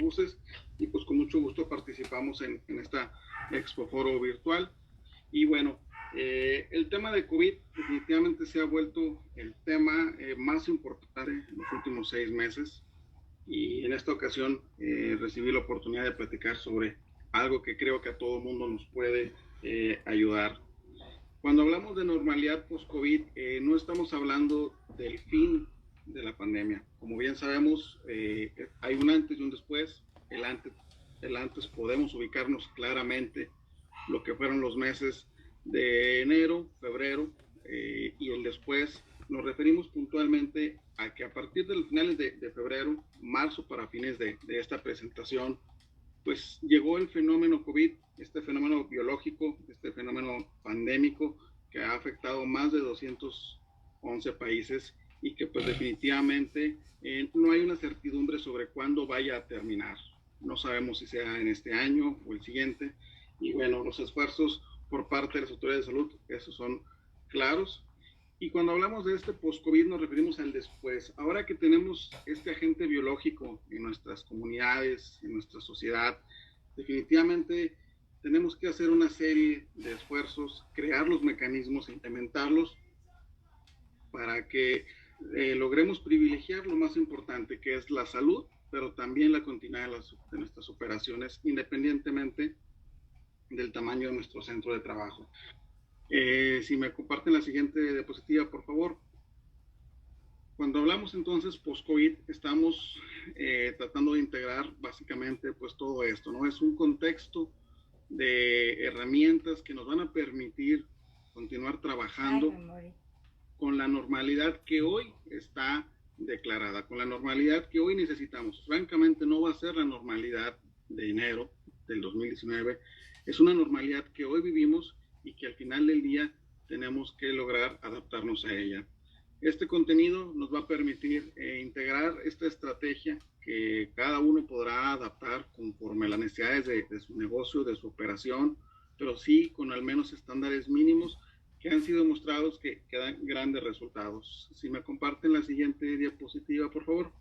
autobuses, y pues con mucho gusto participamos en esta Expo Foro virtual. Y bueno, el tema de COVID definitivamente se ha vuelto el tema más importante en los últimos 6 meses, y en esta ocasión recibí la oportunidad de platicar sobre algo que creo que a todo mundo nos puede ayudar. Cuando hablamos de normalidad post-COVID, no estamos hablando del fin de la pandemia. Como bien sabemos, hay un antes y un después. El antes podemos ubicarnos claramente lo que fueron los meses de enero, febrero, y el después nos referimos puntualmente a que a partir de los finales de febrero, marzo, para fines de esta presentación, pues llegó el fenómeno COVID, este fenómeno biológico, este fenómeno pandémico que ha afectado más de 211 países, y que pues definitivamente no hay una certidumbre sobre cuándo vaya a terminar. No sabemos si sea en este año o el siguiente, y bueno, los esfuerzos por parte de las autoridades de salud, esos son claros. Y cuando hablamos de este post-COVID nos referimos al después. Ahora que tenemos este agente biológico en nuestras comunidades, en nuestra sociedad, definitivamente tenemos que hacer una serie de esfuerzos, crear los mecanismos, implementarlos para que logremos privilegiar lo más importante, que es la salud, pero también la continuidad de nuestras operaciones, independientemente del tamaño de nuestro centro de trabajo. Si me comparten la siguiente diapositiva, por favor. Cuando hablamos entonces post-COVID, estamos tratando de integrar básicamente pues todo esto, ¿no? Es un contexto de herramientas que nos van a permitir continuar trabajando con la normalidad que hoy está declarada, con la normalidad que hoy necesitamos. Francamente no va a ser la normalidad de enero del 2019, es una normalidad que hoy vivimos y que al final del día tenemos que lograr adaptarnos a ella. Este contenido nos va a permitir integrar esta estrategia que cada uno podrá adaptar conforme a las necesidades de su negocio, de su operación, pero sí con al menos estándares mínimos que han sido mostrados que dan grandes resultados. Si me comparten la siguiente diapositiva, por favor.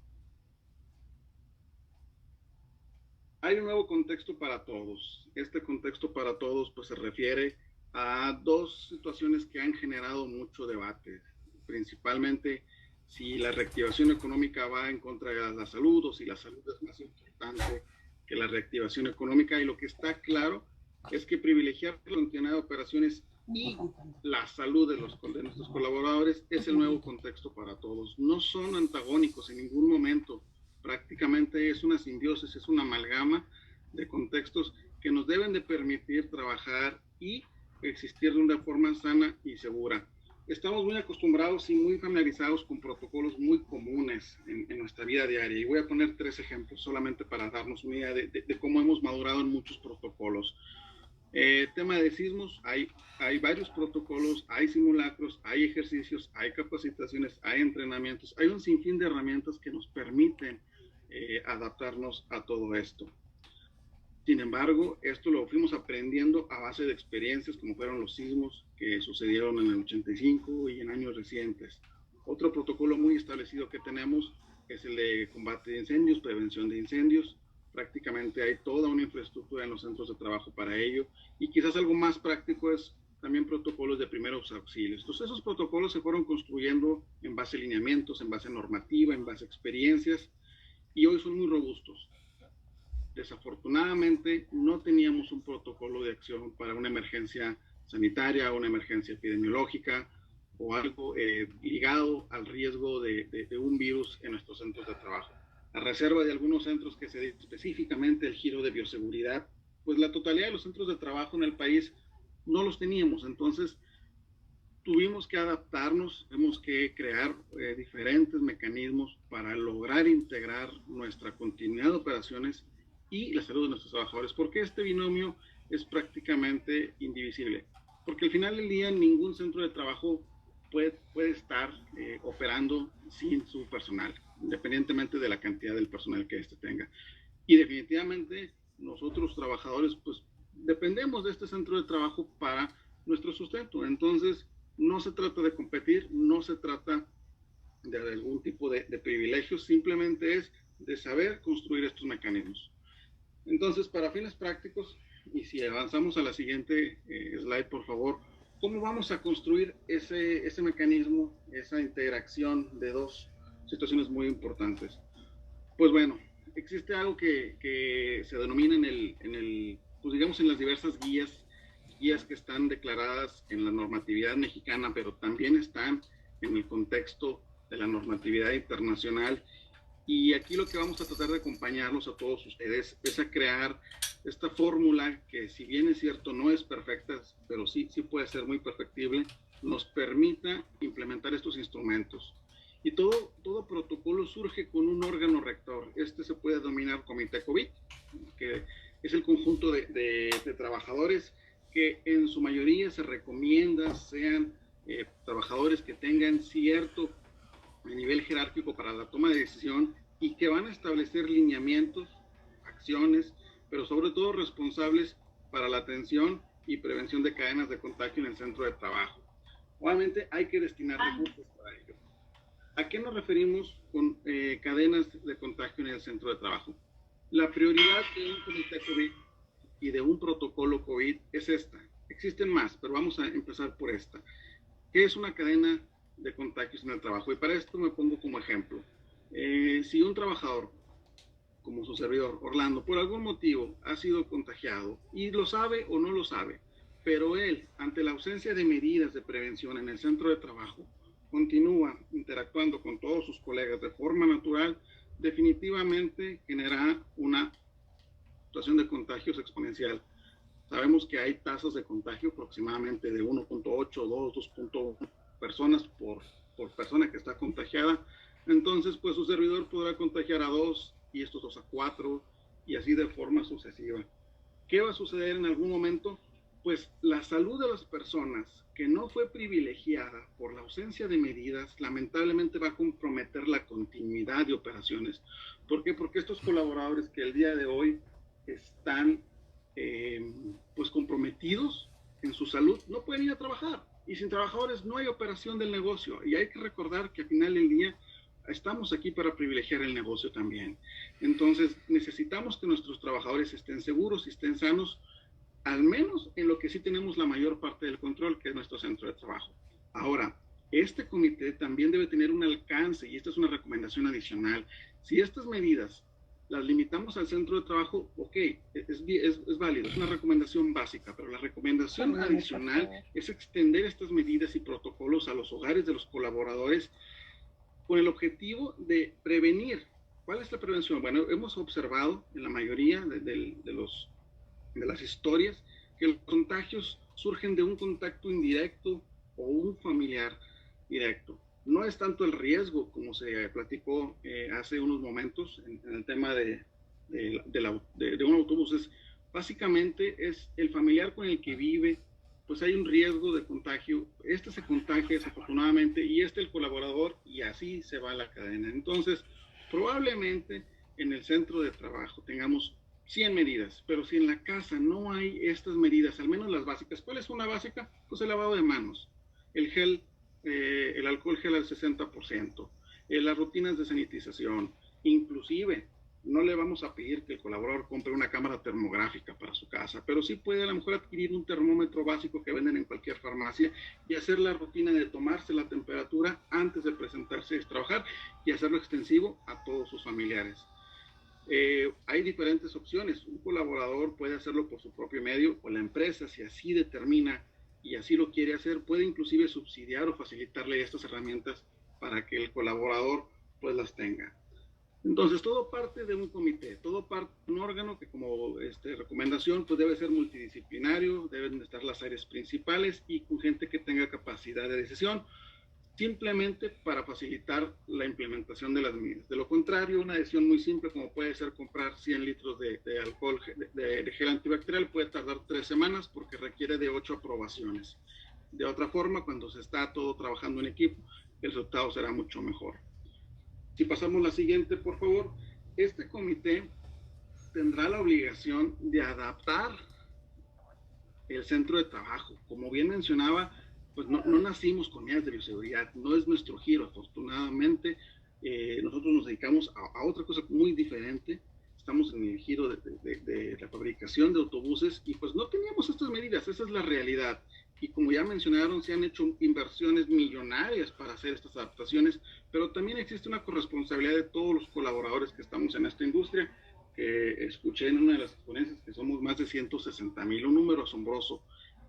Hay un nuevo contexto para todos. Este contexto para todos pues se refiere a dos situaciones que han generado mucho debate, principalmente si la reactivación económica va en contra de la salud o si la salud es más importante que la reactivación económica, y lo que está claro es que privilegiar la continuidad de operaciones y la salud de nuestros colaboradores es el nuevo contexto para todos. No son antagónicos en ningún momento, prácticamente es una simbiosis, es una amalgama de contextos que nos deben de permitir trabajar y existir de una forma sana y segura. Estamos muy acostumbrados y muy familiarizados con protocolos muy comunes en nuestra vida diaria, y voy a poner 3 ejemplos solamente para darnos una idea de cómo hemos madurado en muchos protocolos. Tema de sismos, hay varios protocolos, hay simulacros, hay ejercicios, hay capacitaciones, hay entrenamientos, hay un sinfín de herramientas que nos permiten adaptarnos a todo esto. Sin embargo, esto lo fuimos aprendiendo a base de experiencias como fueron los sismos que sucedieron en el 85 y en años recientes. Otro protocolo muy establecido que tenemos es el de combate de incendios, prevención de incendios. Prácticamente hay toda una infraestructura en los centros de trabajo para ello, y quizás algo más práctico es también protocolos de primeros auxilios. Entonces esos protocolos se fueron construyendo en base a lineamientos, en base a normativa, en base a experiencias, y hoy son muy robustos. Desafortunadamente no teníamos un protocolo de acción para una emergencia sanitaria, una emergencia epidemiológica o algo ligado al riesgo de un virus en nuestros centros de trabajo. A reserva de algunos centros que se dedican específicamente al giro de bioseguridad, pues la totalidad de los centros de trabajo en el país no los teníamos. Entonces tuvimos que adaptarnos, tuvimos que crear diferentes mecanismos para lograr integrar nuestra continuidad de operaciones y la salud de nuestros trabajadores, porque este binomio es prácticamente indivisible, porque al final del día ningún centro de trabajo puede estar operando sin su personal, independientemente de la cantidad del personal que éste tenga. Y definitivamente nosotros trabajadores pues dependemos de este centro de trabajo para nuestro sustento. Entonces no se trata de competir, no se trata de algún tipo de privilegios, simplemente es de saber construir estos mecanismos. Entonces, para fines prácticos, y si avanzamos a la siguiente slide, por favor, ¿cómo vamos a construir ese mecanismo, esa interacción de dos situaciones muy importantes? Pues bueno, existe algo que se denomina pues digamos, en las diversas guías que están declaradas en la normatividad mexicana, pero también están en el contexto de la normatividad internacional. Y aquí lo que vamos a tratar de acompañarlos a todos ustedes es a crear esta fórmula que, si bien es cierto, no es perfecta, pero sí puede ser muy perfectible, nos permita implementar estos instrumentos. Y todo protocolo surge con un órgano rector. Este se puede denominar Comité COVID, que es el conjunto de trabajadores que en su mayoría se recomienda sean trabajadores que tengan cierto nivel jerárquico para la toma de decisión y que van a establecer lineamientos, acciones, pero sobre todo responsables para la atención y prevención de cadenas de contagio en el centro de trabajo. Obviamente hay que destinar recursos para ello. ¿A qué nos referimos con cadenas de contagio en el centro de trabajo? La prioridad de un comité COVID y de un protocolo COVID es esta. Existen más, pero vamos a empezar por esta. ¿Qué es una cadena de contagios en el trabajo? Y para esto me pongo como ejemplo. Si un trabajador, como su servidor, Orlando, por algún motivo ha sido contagiado y lo sabe o no lo sabe, pero él, ante la ausencia de medidas de prevención en el centro de trabajo, continúa interactuando con todos sus colegas de forma natural, definitivamente genera una situación de contagios exponencial. Sabemos que hay tasas de contagio aproximadamente de 1.8, 2, 2.1 personas por persona que está contagiada. Entonces, pues su servidor podrá contagiar a 2 y estos 2 a 4 y así de forma sucesiva. ¿Qué va a suceder en algún momento? Pues la salud de las personas que no fue privilegiada por la ausencia de medidas, lamentablemente va a comprometer la continuidad de operaciones. ¿Por qué? Porque estos colaboradores que el día de hoy están pues comprometidos en su salud no pueden ir a trabajar, y sin trabajadores no hay operación del negocio, y hay que recordar que al final del día estamos aquí para privilegiar el negocio también. Entonces necesitamos que nuestros trabajadores estén seguros y estén sanos, al menos en lo que sí tenemos la mayor parte del control, que es nuestro centro de trabajo. Ahora, este comité también debe tener un alcance, y esta es una recomendación adicional. Si estas medidas las limitamos al centro de trabajo, ok, es válido, es una recomendación básica, pero la recomendación adicional es extender estas medidas y protocolos a los hogares de los colaboradores con el objetivo de prevenir. ¿Cuál es la prevención? Bueno, hemos observado en la mayoría de las historias que los contagios surgen de un contacto indirecto o un familiar directo. No es tanto el riesgo, como se platicó hace unos momentos en el tema de un autobús. Básicamente es el familiar con el que vive, pues hay un riesgo de contagio. Este se contagia desafortunadamente y el colaborador, y así se va la cadena. Entonces, probablemente en el centro de trabajo tengamos 100 medidas, pero si en la casa no hay estas medidas, al menos las básicas. ¿Cuál es una básica? Pues el lavado de manos, el alcohol gel al 60%, las rutinas de sanitización. Inclusive no le vamos a pedir que el colaborador compre una cámara termográfica para su casa, pero sí puede a lo mejor adquirir un termómetro básico que venden en cualquier farmacia y hacer la rutina de tomarse la temperatura antes de presentarse a trabajar, y hacerlo extensivo a todos sus familiares. Hay diferentes opciones. Un colaborador puede hacerlo por su propio medio, o la empresa, si así determina y así lo quiere hacer, puede inclusive subsidiar o facilitarle estas herramientas para que el colaborador pues las tenga. Entonces, todo parte de un comité, todo parte de un órgano que, como recomendación, pues debe ser multidisciplinario, deben estar las áreas principales y con gente que tenga capacidad de decisión, simplemente para facilitar la implementación de las medidas. De lo contrario, una decisión muy simple, como puede ser comprar 100 litros de alcohol, de gel antibacterial, puede tardar 3 semanas porque requiere de 8 aprobaciones. De otra forma, cuando se está todo trabajando en equipo, el resultado será mucho mejor. Si pasamos la siguiente, por favor. Este comité tendrá la obligación de adaptar el centro de trabajo. Como bien mencionaba, pues no nacimos con medidas de bioseguridad, no es nuestro giro, afortunadamente. nosotros nos dedicamos a otra cosa muy diferente. Estamos en el giro de la fabricación de autobuses y pues no teníamos estas medidas, esa es la realidad. Y como ya mencionaron, se han hecho inversiones millonarias para hacer estas adaptaciones, pero también existe una corresponsabilidad de todos los colaboradores que estamos en esta industria, que escuché en una de las exponencias que somos más de 160,000, un número asombroso.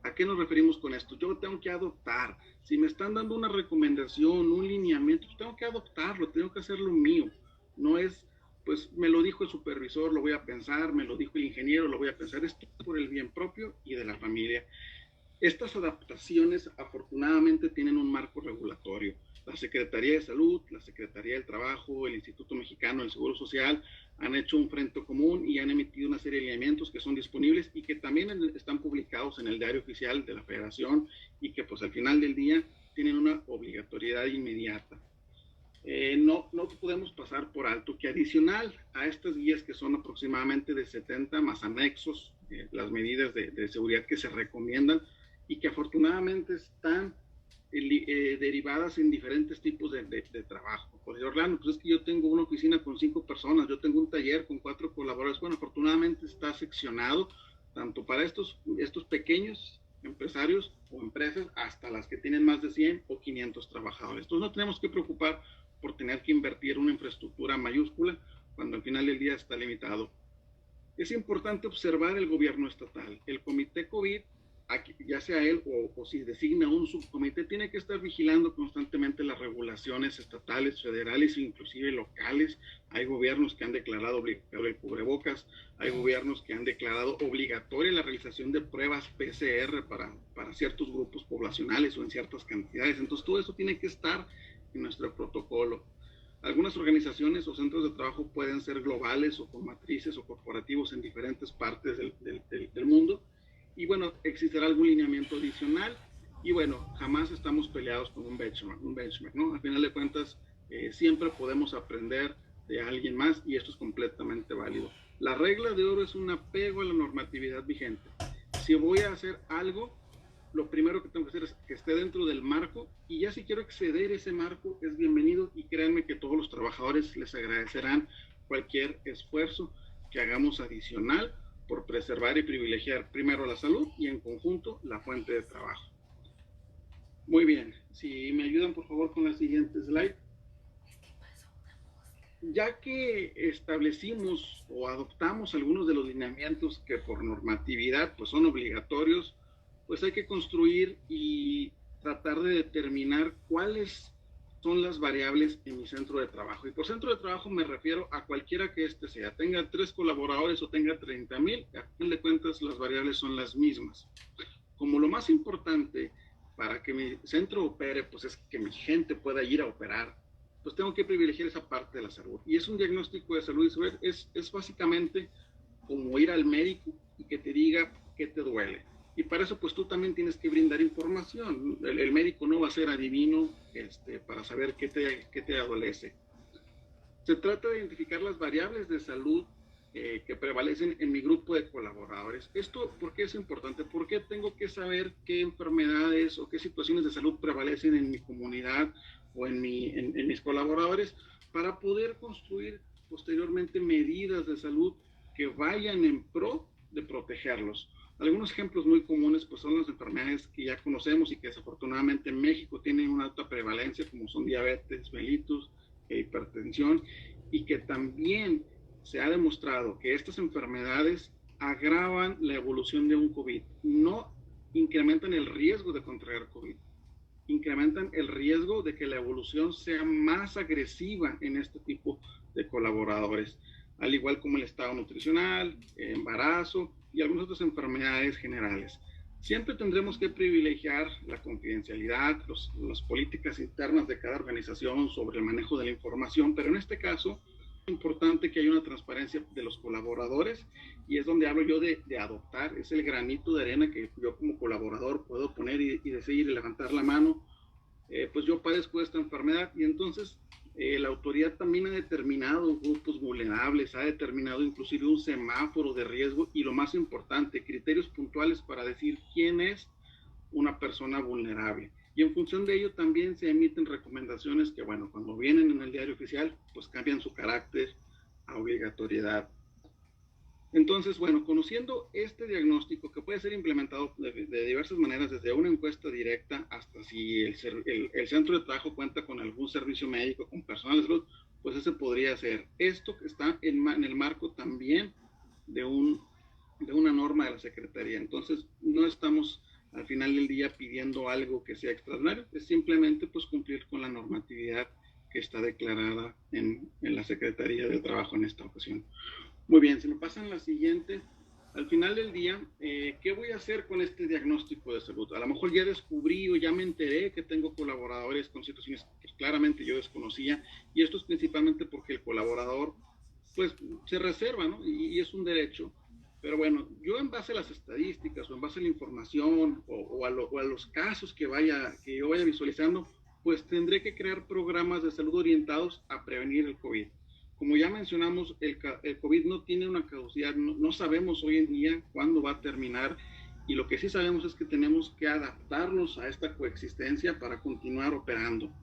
¿A qué nos referimos con esto? Yo tengo que adoptar. Si me están dando una recomendación, un lineamiento, yo tengo que adoptarlo, tengo que hacer lo mío. No es, pues me lo dijo el supervisor, lo voy a pensar, me lo dijo el ingeniero, lo voy a pensar. Esto es por el bien propio y de la familia. Estas adaptaciones afortunadamente tienen un marco regulatorio. La Secretaría de Salud, la Secretaría del Trabajo, el Instituto Mexicano del Seguro Social han hecho un frente común y han emitido una serie de lineamientos que son disponibles y que también están publicados en el diario oficial de la Federación y que pues al final del día tienen una obligatoriedad inmediata. No podemos pasar por alto que adicional a estas guías que son aproximadamente de 70 más anexos, las medidas de seguridad que se recomiendan y que afortunadamente están derivadas en diferentes tipos de trabajo. Por decir, Orlando, pues es que yo tengo una oficina con 5 personas, yo tengo un taller con 4 colaboradores. Bueno, afortunadamente está seccionado tanto para estos pequeños empresarios o empresas hasta las que tienen más de 100 o 500 trabajadores. Entonces no tenemos que preocupar por tener que invertir una infraestructura mayúscula cuando al final del día está limitado. Es importante observar el gobierno estatal. El comité COVID, ya sea él o si designa un subcomité, tiene que estar vigilando constantemente las regulaciones estatales, federales e inclusive locales. Hay gobiernos que han declarado obligatorio el cubrebocas, hay gobiernos que han declarado obligatoria la realización de pruebas PCR para ciertos grupos poblacionales o en ciertas cantidades. Entonces todo eso tiene que estar en nuestro protocolo. Algunas organizaciones o centros de trabajo pueden ser globales o con matrices o corporativos en diferentes partes del mundo. Y bueno, existirá algún lineamiento adicional. Y bueno, jamás estamos peleados con un benchmark, ¿no? Al final de cuentas, siempre podemos aprender de alguien más y esto es completamente válido. La regla de oro es un apego a la normatividad vigente. Si voy a hacer algo, lo primero que tengo que hacer es que esté dentro del marco y ya si quiero exceder ese marco es bienvenido y créanme que todos los trabajadores les agradecerán cualquier esfuerzo que hagamos adicional por preservar y privilegiar primero la salud y en conjunto la fuente de trabajo. Muy bien, si me ayudan por favor con la siguiente slide. Ya que establecimos o adoptamos algunos de los lineamientos que por normatividad pues son obligatorios, pues hay que construir y tratar de determinar cuáles son las variables en mi centro de trabajo. Y por centro de trabajo me refiero a cualquiera que este sea, tenga 3 colaboradores o tenga 30,000, a fin de cuentas las variables son las mismas. Como lo más importante para que mi centro opere, pues es que mi gente pueda ir a operar, pues tengo que privilegiar esa parte de la salud. Y es un diagnóstico de salud y saber, es básicamente como ir al médico y que te diga qué te duele. Y para eso pues tú también tienes que brindar información. El médico no va a ser adivino para saber qué te adolece. Se trata de identificar las variables de salud que prevalecen en mi grupo de colaboradores. ¿Esto por qué es importante? ¿Por qué tengo que saber qué enfermedades o qué situaciones de salud prevalecen en mi comunidad o en mis colaboradores para poder construir posteriormente medidas de salud que vayan en pro de protegerlos? Algunos ejemplos muy comunes pues son las enfermedades que ya conocemos y que desafortunadamente en México tienen una alta prevalencia, como son diabetes, mellitus, hipertensión, y que también se ha demostrado que estas enfermedades agravan la evolución de un COVID, no incrementan el riesgo de contraer COVID, incrementan el riesgo de que la evolución sea más agresiva en este tipo de colaboradores, al igual como el estado nutricional, embarazo y algunas otras enfermedades generales. Siempre tendremos que privilegiar la confidencialidad, las políticas internas de cada organización sobre el manejo de la información, pero en este caso es importante que haya una transparencia de los colaboradores y es donde hablo yo de adoptar, es el granito de arena que yo como colaborador puedo poner y decir y levantar la mano, pues yo padezco esta enfermedad y entonces la autoridad también ha determinado grupos vulnerables, ha determinado inclusive un semáforo de riesgo y lo más importante, criterios puntuales para decir quién es una persona vulnerable. Y en función de ello también se emiten recomendaciones que, bueno, cuando vienen en el diario oficial, pues cambian su carácter a obligatoriedad. Entonces, bueno, conociendo este diagnóstico que puede ser implementado de diversas maneras, desde una encuesta directa hasta si el centro de trabajo cuenta con algún servicio médico, con personal de salud, pues ese podría ser. Esto que está en el marco también de, de una norma de la Secretaría. Entonces, no estamos al final del día pidiendo algo que sea extraordinario, es simplemente pues cumplir con la normatividad que está declarada en la Secretaría del Trabajo en esta ocasión. Muy bien, si me pasan la siguiente, al final del día, ¿qué voy a hacer con este diagnóstico de salud? A lo mejor ya descubrí o ya me enteré que tengo colaboradores con situaciones que claramente yo desconocía, y esto es principalmente porque el colaborador pues se reserva, ¿no? Y es un derecho. Pero bueno, yo en base a las estadísticas o en base a la información o a los casos que yo vaya visualizando, pues tendré que crear programas de salud orientados a prevenir el COVID. Como ya mencionamos, el COVID no tiene una caducidad, no sabemos hoy en día cuándo va a terminar, y lo que sí sabemos es que tenemos que adaptarnos a esta coexistencia para continuar operando.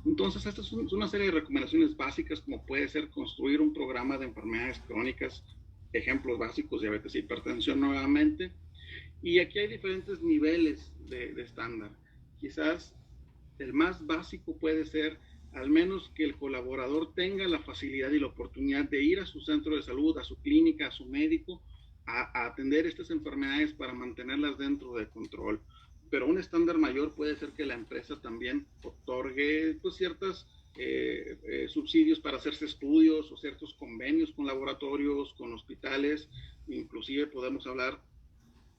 Entonces, esta es una serie de recomendaciones básicas, como puede ser construir un programa de enfermedades crónicas, ejemplos básicos, diabetes e hipertensión nuevamente, y aquí hay diferentes niveles de estándar. Quizás el más básico puede ser al menos que el colaborador tenga la facilidad y la oportunidad de ir a su centro de salud, a su clínica, a su médico, a atender estas enfermedades para mantenerlas dentro de control. Pero un estándar mayor puede ser que la empresa también otorgue pues, ciertos subsidios para hacerse estudios o ciertos convenios con laboratorios, con hospitales. Inclusive podemos hablar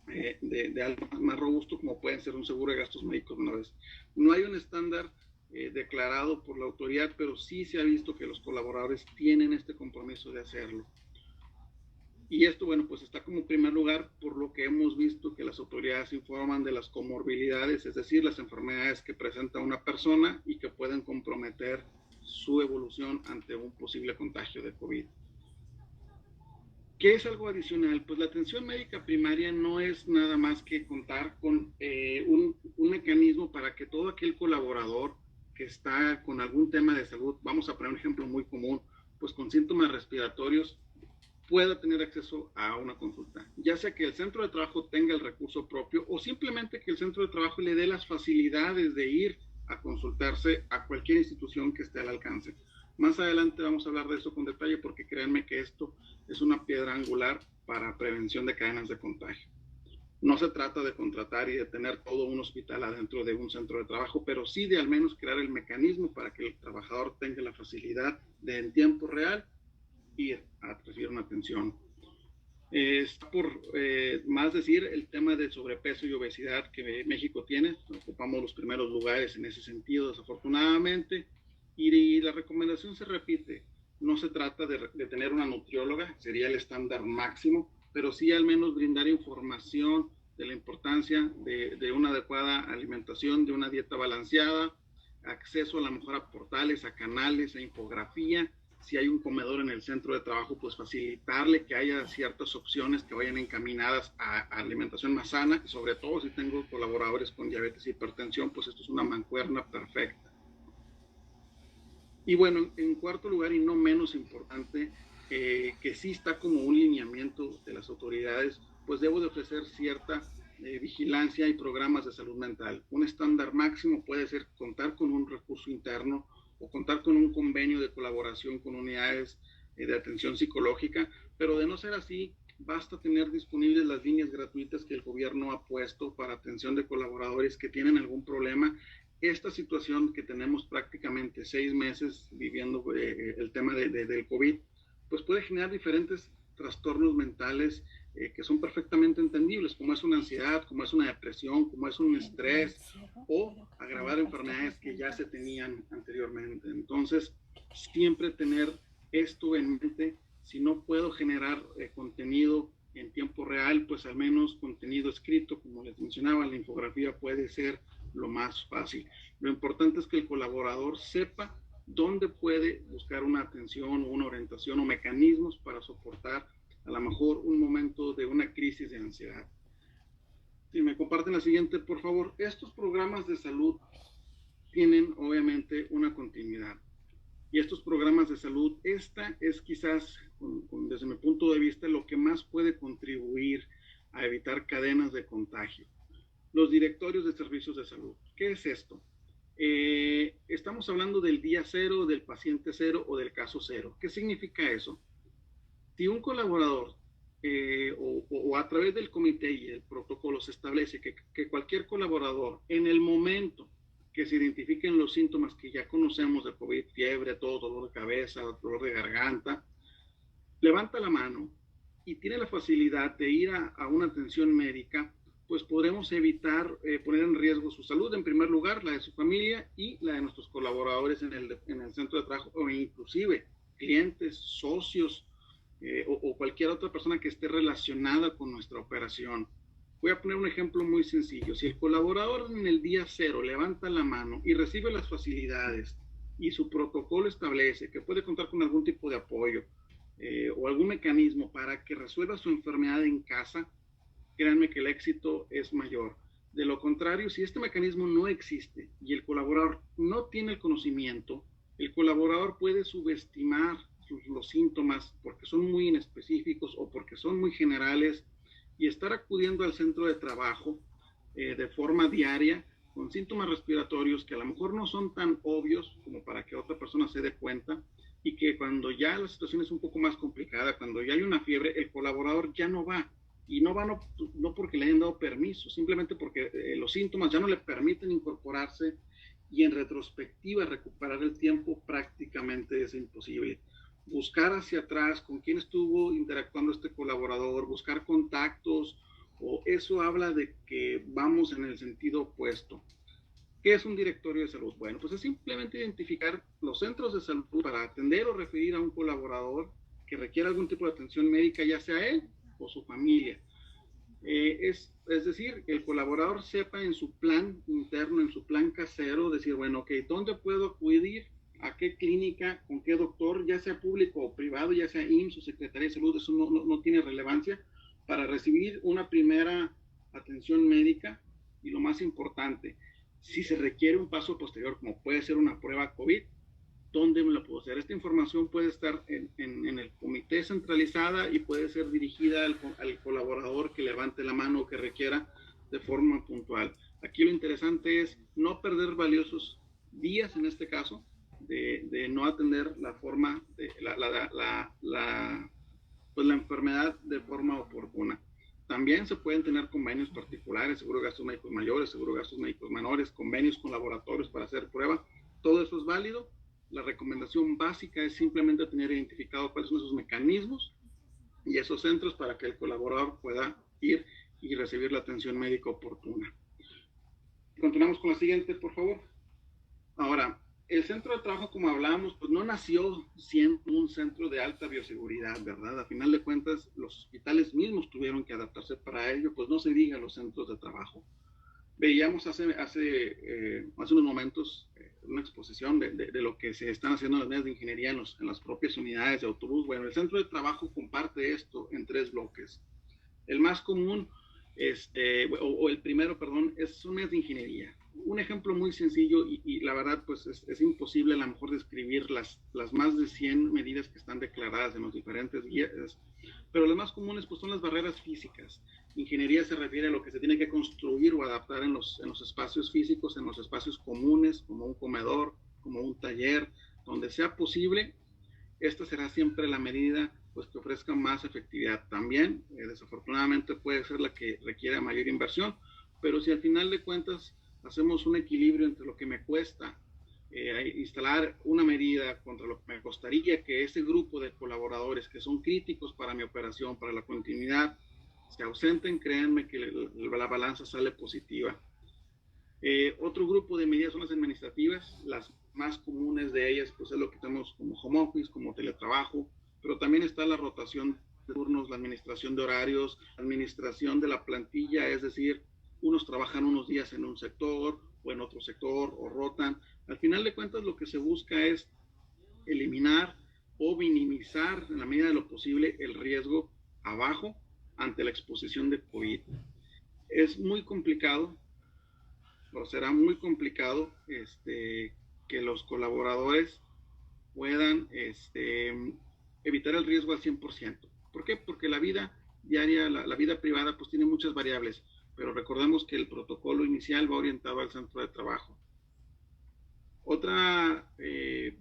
de algo más robusto, como pueden ser un seguro de gastos médicos una vez. No hay un estándar declarado por la autoridad, pero sí se ha visto que los colaboradores tienen este compromiso de hacerlo. Y esto, bueno, pues está como primer lugar por lo que hemos visto que las autoridades informan de las comorbilidades, es decir, las enfermedades que presenta una persona y que pueden comprometer su evolución ante un posible contagio de COVID. ¿Qué es algo adicional? Pues la atención médica primaria no es nada más que contar con un mecanismo para que todo aquel colaborador que está con algún tema de salud, vamos a poner un ejemplo muy común, pues con síntomas respiratorios, pueda tener acceso a una consulta, ya sea que el centro de trabajo tenga el recurso propio o simplemente que el centro de trabajo le dé las facilidades de ir a consultarse a cualquier institución que esté al alcance. Más adelante vamos a hablar de eso con detalle porque créanme que esto es una piedra angular para prevención de cadenas de contagio. No se trata de contratar y de tener todo un hospital adentro de un centro de trabajo, pero sí de al menos crear el mecanismo para que el trabajador tenga la facilidad de en tiempo real ir a recibir una atención. Está por más decir el tema de sobrepeso y obesidad que México tiene. Ocupamos los primeros lugares en ese sentido, desafortunadamente, y la recomendación se repite. No se trata de tener una nutrióloga, sería el estándar máximo, pero sí al menos brindar información de la importancia de una adecuada alimentación, de una dieta balanceada, acceso a la mejor a portales, a canales, a infografía. Si hay un comedor en el centro de trabajo, pues facilitarle que haya ciertas opciones que vayan encaminadas a alimentación más sana, y sobre todo si tengo colaboradores con diabetes e hipertensión, pues esto es una mancuerna perfecta. Y bueno, en cuarto lugar y no menos importante, que sí está como un lineamiento de las autoridades, pues debo de ofrecer cierta vigilancia y programas de salud mental. Un estándar máximo puede ser contar con un recurso interno o contar con un convenio de colaboración con unidades de atención psicológica, pero de no ser así, basta tener disponibles las líneas gratuitas que el gobierno ha puesto para atención de colaboradores que tienen algún problema. Esta situación que tenemos prácticamente 6 meses viviendo el tema del COVID, pues puede generar diferentes trastornos mentales que son perfectamente entendibles, como es una ansiedad, como es una depresión, como es un estrés, o agravar enfermedades que ya se tenían anteriormente. Entonces, siempre tener esto en mente. Si no puedo generar contenido en tiempo real, pues al menos contenido escrito, como les mencionaba, la infografía puede ser lo más fácil. Lo importante es que el colaborador sepa dónde puede buscar una atención o una orientación o mecanismos para soportar a lo mejor un momento de una crisis de ansiedad. Si me comparten la siguiente, por favor. Estos programas de salud tienen obviamente una continuidad. Y estos programas de salud, esta es quizás, desde mi punto de vista, lo que más puede contribuir a evitar cadenas de contagio. Los directorios de servicios de salud. ¿Qué es esto? Estamos hablando del día cero, del paciente cero o del caso cero. ¿Qué significa eso? Si un colaborador o a través del comité y el protocolo se establece que cualquier colaborador en el momento que se identifiquen los síntomas que ya conocemos de COVID, fiebre, todo, dolor de cabeza, dolor de garganta, levanta la mano y tiene la facilidad de ir a una atención médica, pues podremos evitar poner en riesgo su salud, en primer lugar, la de su familia y la de nuestros colaboradores en el centro de trabajo, o inclusive clientes, socios, o cualquier otra persona que esté relacionada con nuestra operación. Voy a poner un ejemplo muy sencillo. Si el colaborador en el día cero levanta la mano y recibe las facilidades y su protocolo establece que puede contar con algún tipo de apoyo o algún mecanismo para que resuelva su enfermedad en casa, créanme que el éxito es mayor. De lo contrario, si este mecanismo no existe y el colaborador no tiene el conocimiento, el colaborador puede subestimar los síntomas porque son muy inespecíficos o porque son muy generales y estar acudiendo al centro de trabajo de forma diaria con síntomas respiratorios que a lo mejor no son tan obvios como para que otra persona se dé cuenta, y que cuando ya la situación es un poco más complicada, cuando ya hay una fiebre, el colaborador ya no va. Y no va no porque le hayan dado permiso, simplemente porque los síntomas ya no le permiten incorporarse, y en retrospectiva recuperar el tiempo prácticamente es imposible. Buscar hacia atrás con quién estuvo interactuando este colaborador, buscar contactos, o eso habla de que vamos en el sentido opuesto. ¿Qué es un directorio de salud? Bueno, pues es simplemente identificar los centros de salud para atender o referir a un colaborador que requiera algún tipo de atención médica, ya sea él o su familia. Es decir, que el colaborador sepa en su plan interno, en su plan casero, decir, bueno, ok, ¿dónde puedo acudir? ¿A qué clínica? ¿Con qué doctor? Ya sea público o privado, ya sea IMSS o Secretaría de Salud, eso no tiene relevancia, para recibir una primera atención médica. Y lo más importante, si se requiere un paso posterior, como puede ser una prueba COVID, ¿dónde me lo puedo hacer? Esta información puede estar en el comité centralizada y puede ser dirigida al colaborador que levante la mano o que requiera de forma puntual. Aquí lo interesante es no perder valiosos días, en este caso, de no atender pues la enfermedad de forma oportuna. También se pueden tener convenios particulares, seguro de gastos médicos mayores, seguro de gastos médicos menores, convenios con laboratorios para hacer prueba. Todo eso es válido. La recomendación básica es simplemente tener identificado cuáles son esos mecanismos y esos centros para que el colaborador pueda ir y recibir la atención médica oportuna. Continuamos con la siguiente, por favor. Ahora, el centro de trabajo, como hablábamos, pues no nació siendo un centro de alta bioseguridad, ¿verdad? A final de cuentas, los hospitales mismos tuvieron que adaptarse para ello, pues no se diga los centros de trabajo. Veíamos hace unos momentos una exposición de lo que se están haciendo en las mesas de ingeniería en las propias unidades de autobús. Bueno, el centro de trabajo comparte esto en 3 bloques. El más común, o el primero, perdón, es un mes de ingeniería. Un ejemplo muy sencillo y la verdad pues es imposible a lo mejor describir las más de 100 medidas que están declaradas en los diferentes guías, pero las más comunes pues son las barreras físicas. Ingeniería se refiere a lo que se tiene que construir o adaptar en los espacios físicos, en los espacios comunes, como un comedor, como un taller, donde sea posible. Esta será siempre la medida pues que ofrezca más efectividad. También, desafortunadamente, puede ser la que requiera mayor inversión, pero si al final de cuentas hacemos un equilibrio entre lo que me cuesta instalar una medida contra lo que me costaría que ese grupo de colaboradores que son críticos para mi operación, para la continuidad, se ausenten, créanme que la balanza sale positiva. Otro grupo de medidas son las administrativas. Las más comunes de ellas pues es lo que tenemos como home office, como teletrabajo, pero también está la rotación de turnos, la administración de horarios, la administración de la plantilla, es decir, unos trabajan unos días en un sector o en otro sector o rotan. Al final de cuentas lo que se busca es eliminar o minimizar en la medida de lo posible el riesgo abajo ante la exposición de COVID. Es muy complicado, o será muy complicado, que los colaboradores puedan evitar el riesgo al 100%. ¿Por qué? Porque la vida diaria, la vida privada, pues tiene muchas variables, pero recordemos que el protocolo inicial va orientado al centro de trabajo. Otra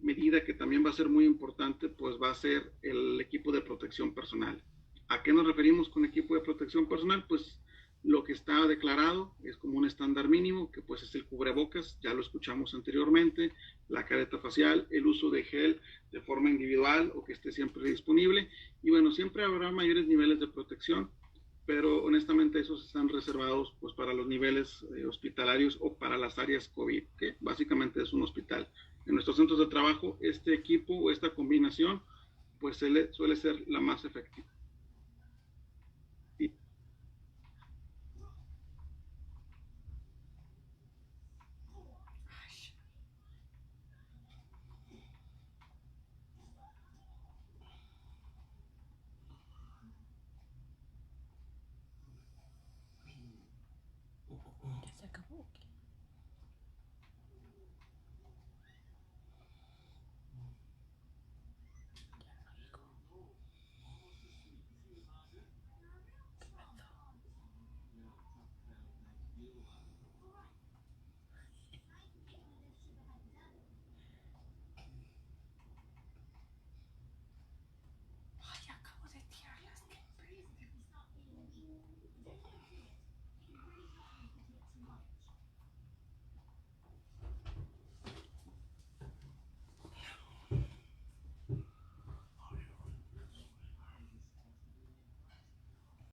medida que también va a ser muy importante, pues va a ser el equipo de protección personal. ¿A qué nos referimos con equipo de protección personal? Pues lo que está declarado es como un estándar mínimo, que pues es el cubrebocas, ya lo escuchamos anteriormente, la careta facial, el uso de gel de forma individual o que esté siempre disponible. Y bueno, siempre habrá mayores niveles de protección, pero honestamente esos están reservados pues para los niveles hospitalarios o para las áreas COVID, que básicamente es un hospital. En nuestros centros de trabajo, este equipo o esta combinación pues suele ser la más efectiva. ¿Ya se acabó? ¿O qué?